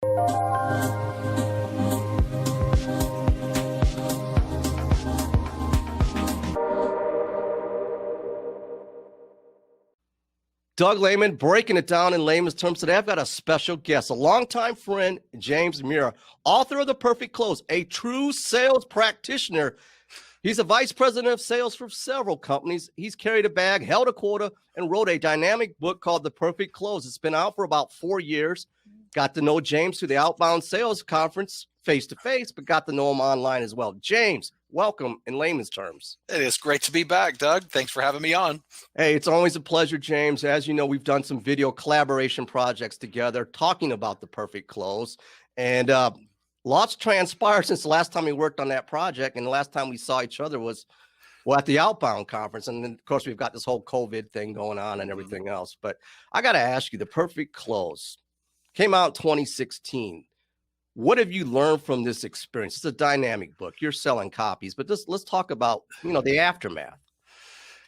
Doug Lehman, breaking it down in layman's terms today. I've got a special guest, a longtime friend, James Muir, author of The Perfect Close, a true sales practitioner. He's a vice president of sales for several companies. He's carried a bag, held a quota, and wrote a dynamic book called The Perfect Close. It's been out for about 4 years. Got to know James through the Outbound Sales Conference face-to-face, but got to know him online as well. James, welcome in layman's terms. It is great to be back, Doug. Thanks for having me on. Hey, it's always a pleasure, James. As you know, we've done some video collaboration projects together talking about The Perfect Close. And lots transpired since the last time we worked on that project. And the last time we saw each other was, well, at the Outbound Conference. And then, of course, we've got this whole COVID thing going on and everything else. But I got to ask you, The Perfect Close came out in 2016. What have you learned from this experience? It's a dynamic book. You're selling copies, but let's talk about, the aftermath.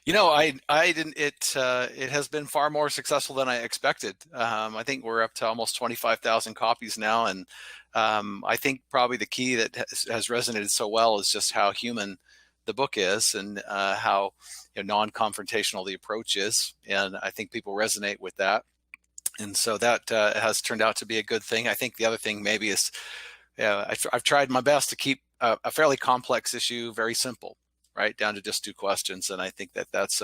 I didn't. It has been far more successful than I expected. I think we're up to almost 25,000 copies now, and I think probably the key that has resonated so well is just how human the book is, and how non-confrontational the approach is, and I think people resonate with that. And so that has turned out to be a good thing. I think the other thing maybe is, I've tried my best to keep a fairly complex issue very simple, right, down to just 2 questions. And I think that's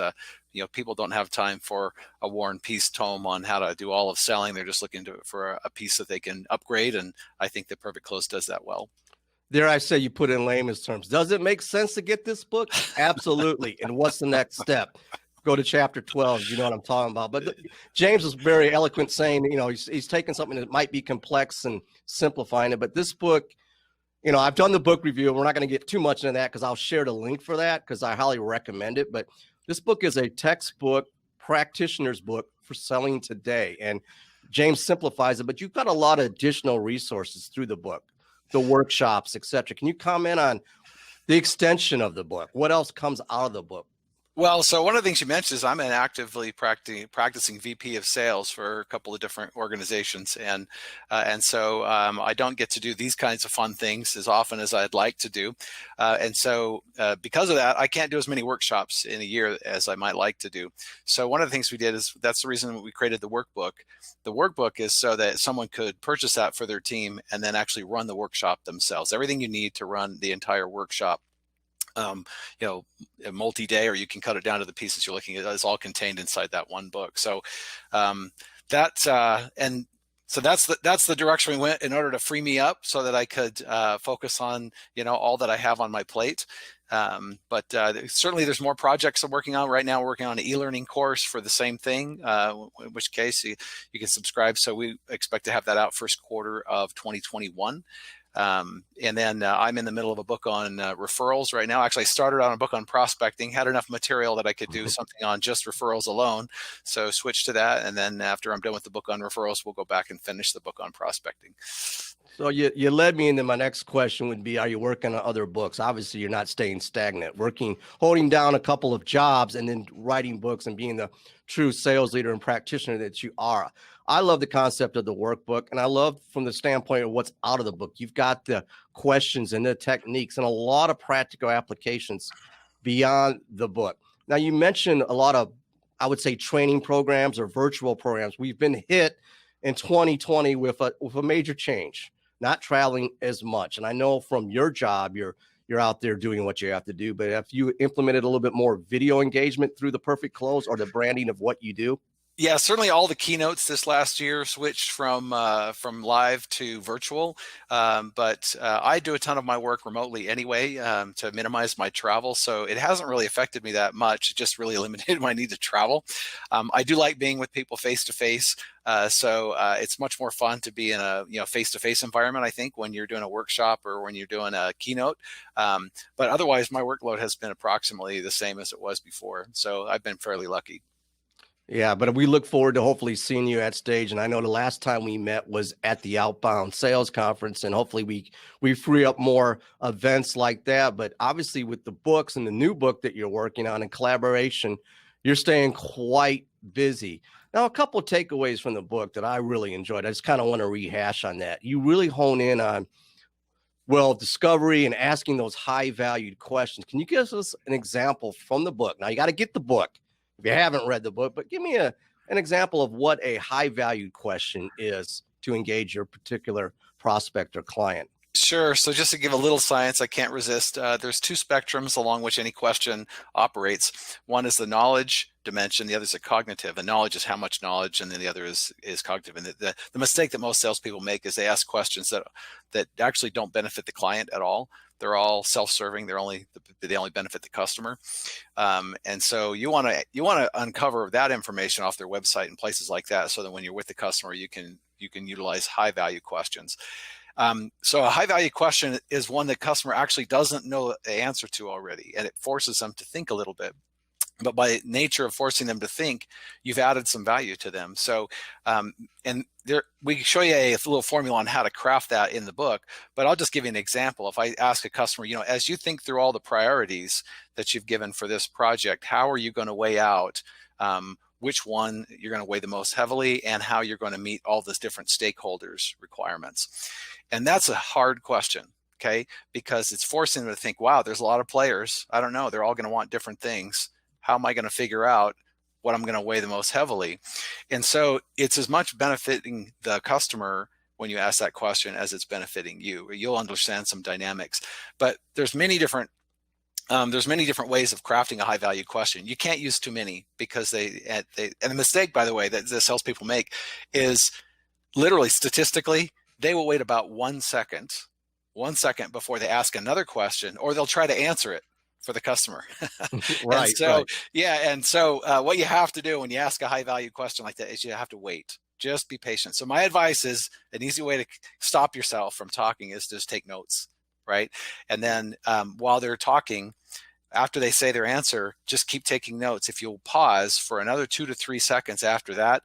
people don't have time for a War and Peace tome on how to do all of selling. They're just looking for a piece that they can upgrade. And I think The Perfect Close does that well. Dare I say, you put it in layman's terms. Does it make sense to get this book? Absolutely. And what's the next step? Go to chapter 12. You know what I'm talking about. But James was very eloquent saying, he's taking something that might be complex and simplifying it. But this book, I've done the book review. We're not going to get too much into that because I'll share the link for that because I highly recommend it. But this book is a textbook, practitioner's book for selling today. And James simplifies it, but you've got a lot of additional resources through the book, the workshops, etc. Can you comment on the extension of the book? What else comes out of the book? Well, so one of the things you mentioned is I'm an actively practicing VP of sales for a couple of different organizations, and so I don't get to do these kinds of fun things as often as I'd like to do, and so because of that, I can't do as many workshops in a year as I might like to do. So one of the things we did is that's the reason we created the workbook. The workbook is so that someone could purchase that for their team and then actually run the workshop themselves. Everything you need to run the entire workshop. A multi-day, or you can cut it down to the pieces you're looking at, is all contained inside that one book. So that's the direction we went in order to free me up so that I could focus on all that I have on my plate. But certainly there's more projects I'm working on right now. We're working on an e-learning course for the same thing, in which case you can subscribe. So we expect to have that out first quarter of 2021. And then I'm in the middle of a book on referrals right now. Actually, I started on a book on prospecting, had enough material that I could do something on just referrals alone. So switch to that. And then after I'm done with the book on referrals, we'll go back and finish the book on prospecting. So you led me into my next question would be, are you working on other books? Obviously, you're not staying stagnant, holding down a couple of jobs and then writing books and being the true sales leader and practitioner that you are. I love the concept of the workbook, and I love from the standpoint of what's out of the book. You've got the questions and the techniques and a lot of practical applications beyond the book. Now, you mentioned a lot of, I would say, training programs or virtual programs. We've been hit in 2020 with a major change, not traveling as much. And I know from your job, you're out there doing what you have to do. But if you implemented a little bit more video engagement through The Perfect Close or the branding of what you do? Yeah, certainly all the keynotes this last year switched from live to virtual, but I do a ton of my work remotely anyway to minimize my travel, so it hasn't really affected me that much. It just really eliminated my need to travel. I do like being with people face to face, so it's much more fun to be in a face to face environment, I think, when you're doing a workshop or when you're doing a keynote. But otherwise, my workload has been approximately the same as it was before, so I've been fairly lucky. Yeah, but we look forward to hopefully seeing you at stage. And I know the last time we met was at the Outbound Sales Conference, and hopefully we free up more events like that. But obviously with the books and the new book that you're working on in collaboration, You're staying quite busy. Now, a couple of takeaways from the book that I really enjoyed. I just kind of want to rehash on that. You really hone in on, well, discovery and asking those high valued questions. Can you give us an example from the book? Now, you got to get the book if you haven't read the book, but give me an example of what a high valued question is to engage your particular prospect or client. Sure. So just to give a little science, I can't resist. There's two spectrums along which any question operates. One is the knowledge dimension. The other is a cognitive. The knowledge is how much knowledge, and then the other is cognitive. And the mistake that most salespeople make is they ask questions that actually don't benefit the client at all. They're all self-serving. They only benefit the customer. And so you want to uncover that information off their website and places like that, so that when you're with the customer, you can utilize high value questions. So a high value question is one that customer actually doesn't know the answer to already, and it forces them to think a little bit. But by nature of forcing them to think, you've added some value to them. So, and there, we show you a little formula on how to craft that in the book, but I'll just give you an example. If I ask a customer, as you think through all the priorities that you've given for this project, how are you going to weigh out which one you're going to weigh the most heavily, and how you're going to meet all those different stakeholders' requirements? And that's a hard question, okay? Because it's forcing them to think, wow, there's a lot of players. I don't know. They're all going to want different things. How am I going to figure out what I'm going to weigh the most heavily? And so it's as much benefiting the customer when you ask that question as it's benefiting you. You'll understand some dynamics, but there's many different ways of crafting a high value question. You can't use too many, because and the mistake, by the way, that the salespeople make is, literally statistically, they will wait about 1 second before they ask another question, or they'll try to answer it for the customer. Right. So, right. yeah. And so what you have to do when you ask a high value question like that is you have to wait. Just be patient. So my advice is, an easy way to stop yourself from talking is just take notes, right? And then while they're talking, after they say their answer, just keep taking notes. If you'll pause for another 2 to 3 seconds after that,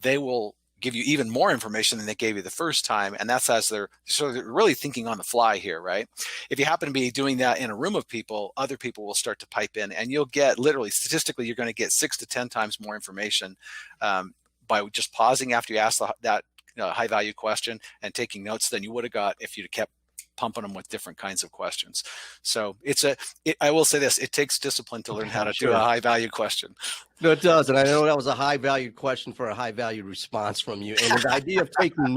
they will give you even more information than they gave you the first time. And that's as they're really thinking on the fly here, right? If you happen to be doing that in a room of people, other people will start to pipe in, and you'll get, literally statistically, you're going to get 6 to 10 times more information by just pausing after you ask that high value question and taking notes than you would have got if you'd kept pumping them with different kinds of questions. So I will say this, it takes discipline to learn how to do a high value question. No, it does. And I know that was a high valued question for a high valued response from you. And the idea of taking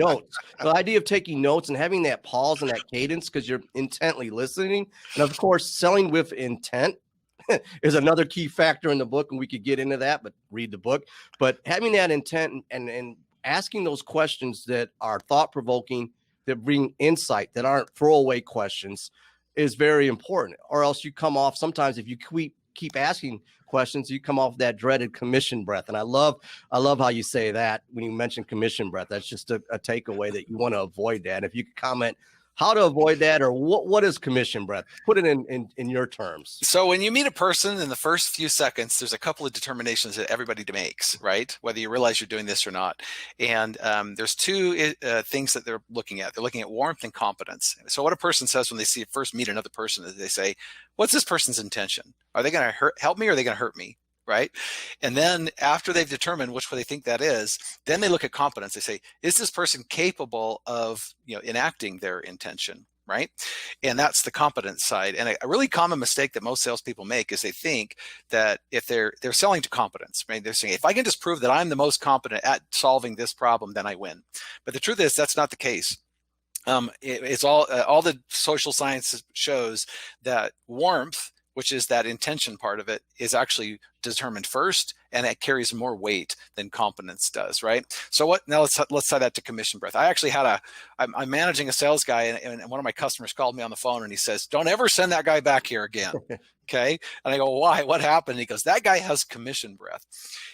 notes, and having that pause and that cadence, because you're intently listening. And of course, selling with intent is another key factor in the book. And we could get into that, but read the book. But having that intent and asking those questions that are thought provoking, that bring insight, that aren't throwaway questions, is very important. Or else you come off, sometimes if you keep asking questions, you come off that dreaded commission breath. And I love how you say that when you mention commission breath. That's just a takeaway that you want to avoid that. If you could comment how to avoid that, or what is commission breath? Put it in your terms. So when you meet a person, in the first few seconds, there's a couple of determinations that everybody makes, right? Whether you realize you're doing this or not. And there's two things that they're looking at. They're looking at warmth and competence. So what a person says when they first meet another person is they say, what's this person's intention? Are they going to help me, or are they going to hurt me? Right? And then after they've determined which way they think that is, then they look at competence. They say, is this person capable of enacting their intention? Right? And that's the competence side. And a really common mistake that most salespeople make is they think that if they're selling to competence, right? They're saying, if I can just prove that I'm the most competent at solving this problem, then I win. But the truth is, that's not the case. It's all the social science shows that warmth, which is that intention part of it, is actually determined first, and it carries more weight than competence does, right? So now let's tie that to commission breath. I actually I'm managing a sales guy, and one of my customers called me on the phone, and he says, don't ever send that guy back here again. Okay. And I go, why? What happened? And he goes, that guy has commission breath.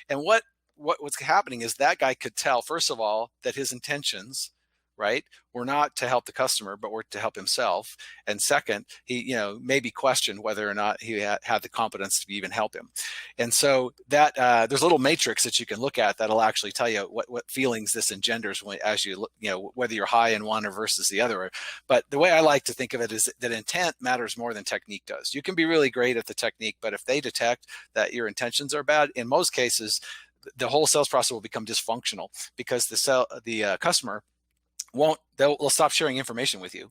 And what's happening is that guy could tell, first of all, that his intentions right? We're not to help the customer, but we're to help himself. And second, he, maybe question whether or not he had the competence to even help him. And so that there's a little matrix that you can look at that'll actually tell you what feelings this engenders as you look, whether you're high in one or versus the other. But the way I like to think of it is that intent matters more than technique does. You can be really great at the technique, but if they detect that your intentions are bad, in most cases, the whole sales process will become dysfunctional because the customer they'll stop sharing information with you,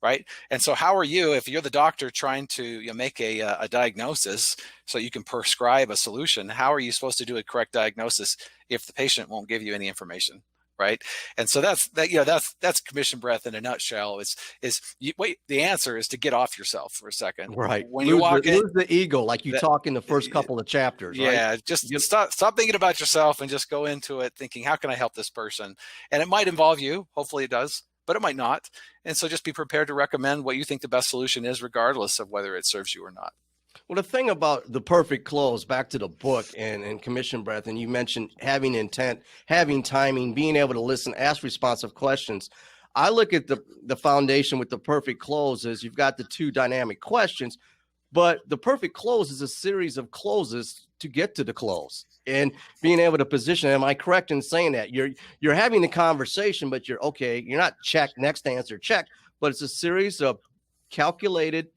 right? And so how are you, if you're the doctor trying to make a diagnosis so you can prescribe a solution, how are you supposed to do a correct diagnosis if the patient won't give you any information, right? And so that's commission breath in a nutshell. The answer is to get off yourself for a second. Right. When you walk in, lose the ego, like you talk in the first couple of chapters, right? Yeah, just stop thinking about yourself and just go into it thinking, how can I help this person? And it might involve you. Hopefully it does, but it might not. And so just be prepared to recommend what you think the best solution is, regardless of whether it serves you or not. Well, the thing about the perfect close, back to the book and commission breath, and you mentioned having intent, having timing, being able to listen, ask responsive questions. I look at the foundation with the perfect close is you've got the two dynamic questions, but the perfect close is a series of closes to get to the close. And being able to position, am I correct in saying that? You're having the conversation, but you're not check, next answer, check, but it's a series of calculated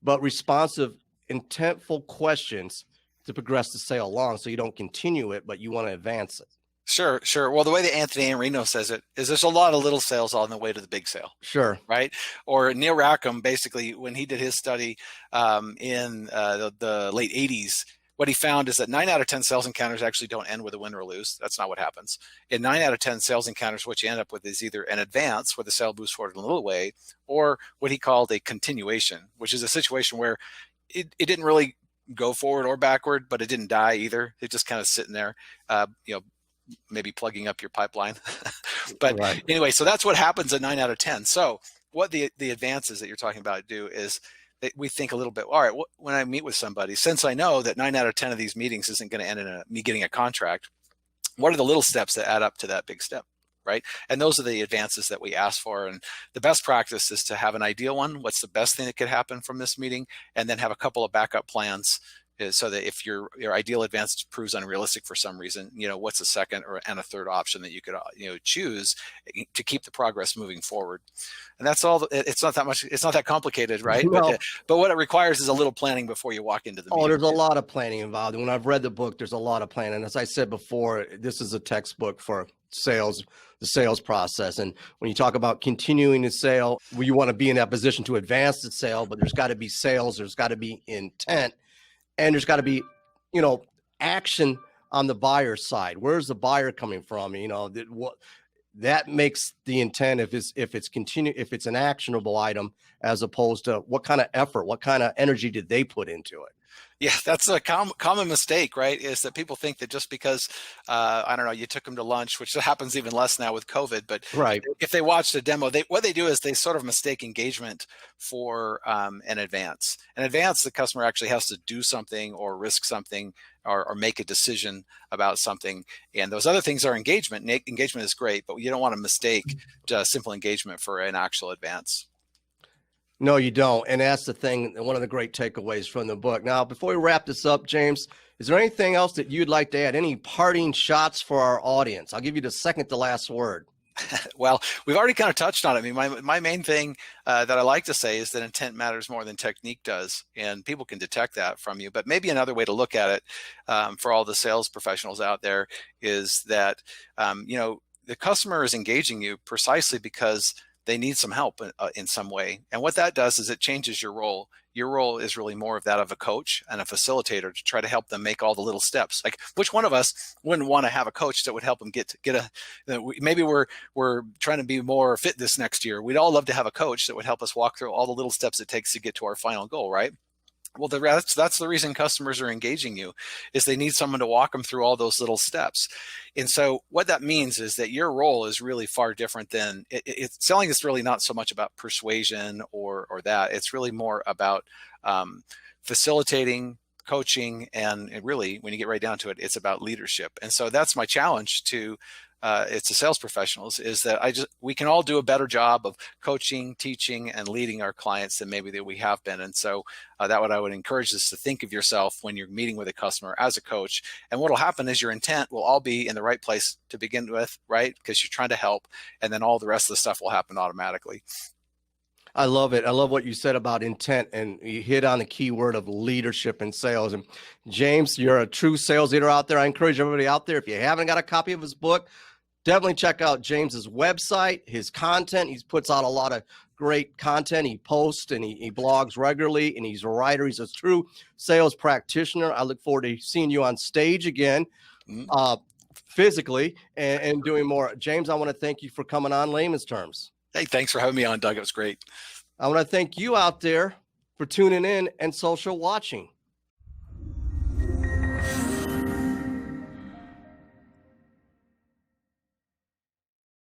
but responsive, intentful questions to progress the sale along, so you don't continue it, but you want to advance it. Sure. Well, the way that Anthony Iannarino says it is there's a lot of little sales on the way to the big sale. Sure. Right. Or Neil Rackham, basically, when he did his study in the late 80s, what he found is that 9 out of 10 sales encounters actually don't end with a win or lose. That's not what happens. In 9 out of 10 sales encounters, what you end up with is either an advance where the sale moves forward in a little way, or what he called a continuation, which is a situation where it didn't really go forward or backward, but it didn't die either. It just kind of sitting there, maybe plugging up your pipeline. But right. Anyway, so that's what happens at 9 out of 10. So what the advances that you're talking about do is that we think a little bit, all right, when I meet with somebody, since I know that 9 out of 10 of these meetings isn't going to end in me getting a contract, what are the little steps that add up to that big step? Right. And those are the advances that we ask for. And the best practice is to have an ideal one. What's the best thing that could happen from this meeting? And then have a couple of backup plans, so that if your ideal advance proves unrealistic for some reason, what's a second and a third option that you could choose to keep the progress moving forward. And that's all. It's not that much. It's not that complicated, right? No. But what it requires is a little planning before you walk into the meeting. There's a lot of planning involved. When I've read the book, there's a lot of planning. As I said before, this is a textbook for sales, the sales process. And when you talk about continuing the sale, you want to be in that position to advance the sale, but there's got to be sales, there's got to be intent, and there's got to be, action on the buyer side. Where's the buyer coming from? That makes the intent if it's an actionable item, as opposed to what kind of effort, what kind of energy did they put into it? Yeah, that's a common mistake, right? Is that people think that just because, I don't know, you took them to lunch, which happens even less now with COVID, but right. If they watched a demo, what they do is they sort of mistake engagement for an advance. An advance, the customer actually has to do something or risk something or make a decision about something. And those other things are engagement. Engagement is great, but you don't want to mistake just simple engagement for an actual advance. No, you don't. And that's the thing, one of the great takeaways from the book. Now, before we wrap this up, James, is there anything else that you'd like to add? Any parting shots for our audience? I'll give you the second to last word. Well, we've already kind of touched on it. I mean, my main thing that I like to say is that intent matters more than technique does, and people can detect that from you. But maybe another way to look at it for all the sales professionals out there is that, the customer is engaging you precisely because they need some help in some way. And what that does is it changes your role. Your role is really more of that of a coach and a facilitator to try to help them make all the little steps. Like, which one of us wouldn't want to have a coach that would help them maybe we're trying to be more fit this next year. We'd all love to have a coach that would help us walk through all the little steps it takes to get to our final goal, right? Well, that's the reason customers are engaging you, is they need someone to walk them through all those little steps. And so what that means is that your role is really far different than selling is really not so much about persuasion or that. It's really more about facilitating, coaching, and really, when you get right down to it, it's about leadership. And so that's my challenge to it's the sales professionals, is that we can all do a better job of coaching, teaching, and leading our clients than maybe that we have been. And so that what I would encourage is to think of yourself when you're meeting with a customer as a coach. And what will happen is your intent will all be in the right place to begin with, right? Because you're trying to help, and then all the rest of the stuff will happen automatically. I love it. I love what you said about intent, and you hit on the key word of leadership in sales. And James, you're a true sales leader out there. I encourage everybody out there, if you haven't got a copy of his book, definitely check out James's website, his content. He puts out a lot of great content. He posts and he blogs regularly, and he's a writer. He's a true sales practitioner. I look forward to seeing you on stage again, physically, and doing more. James, I want to thank you for coming on Layman's Terms. Hey, thanks for having me on, Doug. It was great. I want to thank you out there for tuning in and social watching.